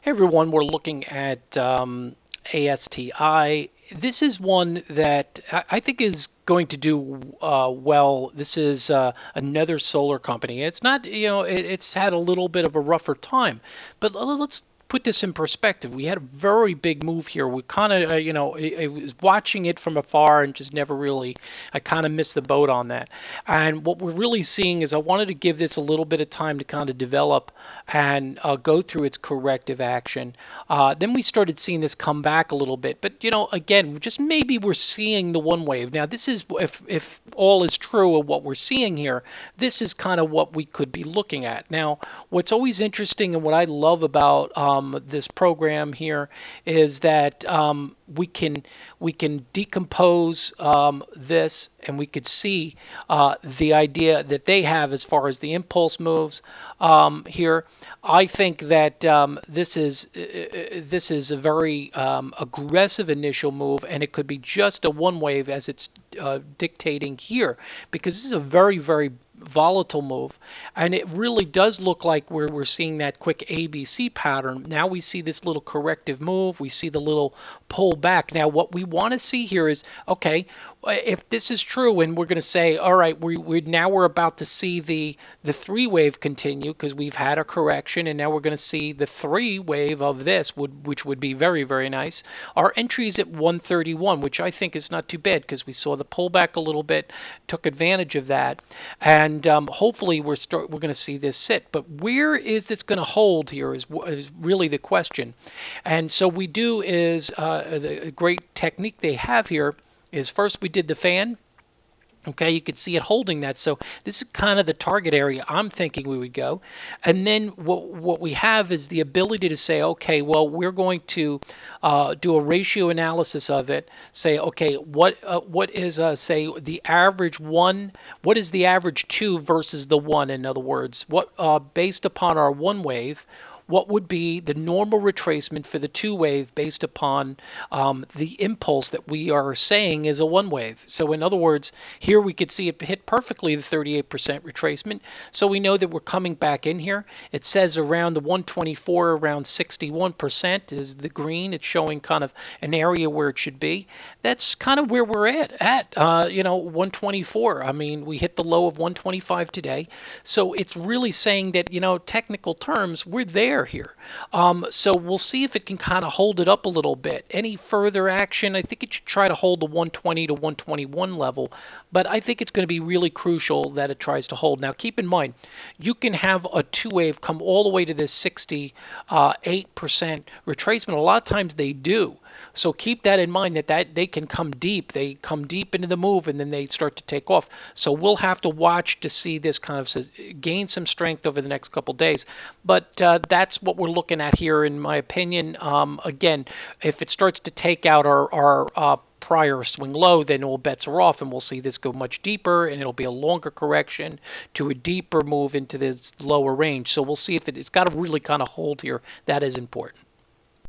Hey everyone, we're looking at ASTI. This is one that I think is going to do well. This is another solar company. It's not, it's had a little bit of a rougher time, but let's put this in perspective. We had a very big move here. We kind of, I was watching it from afar and just never really, I kind of missed the boat on that. And what we're really seeing is I wanted to give this a little bit of time to kind of develop and go through its corrective action. Then we started seeing this come back a little bit. But, again, just maybe we're seeing the one wave. Now, this is, if all is true of what we're seeing here, this is kind of what we could be looking at. Now, what's always interesting and what I love about this program here is that we can decompose this, and we could see the idea that they have as far as the impulse moves here. I think that this is a very aggressive initial move, and it could be just a one wave as it's dictating here, because this is a very, very volatile move, and it really does look like we're seeing that quick ABC pattern. Now we see this little corrective move, we see the little pull back. Now what we want to see here is, okay, if this is true and we're going to say, all right, we're about to see the three wave continue, because we've had a correction, and now we're going to see the three wave of this, which would be very, very nice. Our entry is at 131, which I think is not too bad, because we saw the pullback a little bit, took advantage of that, and hopefully we're going to see this sit. But where is this going to hold here is really the question. And so we do is the great technique they have here is, first we did the fan. Okay, you could see it holding that. So this is kind of the target area I'm thinking we would go. And then what we have is the ability to say, okay, well, we're going to do a ratio analysis of it. Say, okay, what is, say, the average one? What is the average two versus the one? In other words, what based upon our one wave, what would be the normal retracement for the two wave based upon the impulse that we are saying is a one wave. So in other words, here we could see it hit perfectly the 38% retracement. So we know that we're coming back in here. It says around the 124, around 61% is the green. It's showing kind of an area where it should be. That's kind of where we're at 124. I mean, we hit the low of 125 today. So it's really saying that, technical terms, we're there here. So we'll see if it can kind of hold it up a little bit. Any further action, I think it should try to hold the 120 to 121 level, but I think it's going to be really crucial that it tries to hold. Now, keep in mind, you can have a two wave come all the way to this 68% retracement. A lot of times they do. So keep that in mind, that they can come deep. They come deep into the move, and then they start to take off. So we'll have to watch to see this kind of gain some strength over the next couple days. But that's what we're looking at here, in my opinion. Again, if it starts to take out our prior swing low, then all bets are off, and we'll see this go much deeper, and it'll be a longer correction to a deeper move into this lower range. So we'll see if it's got to really kind of hold here. That is important.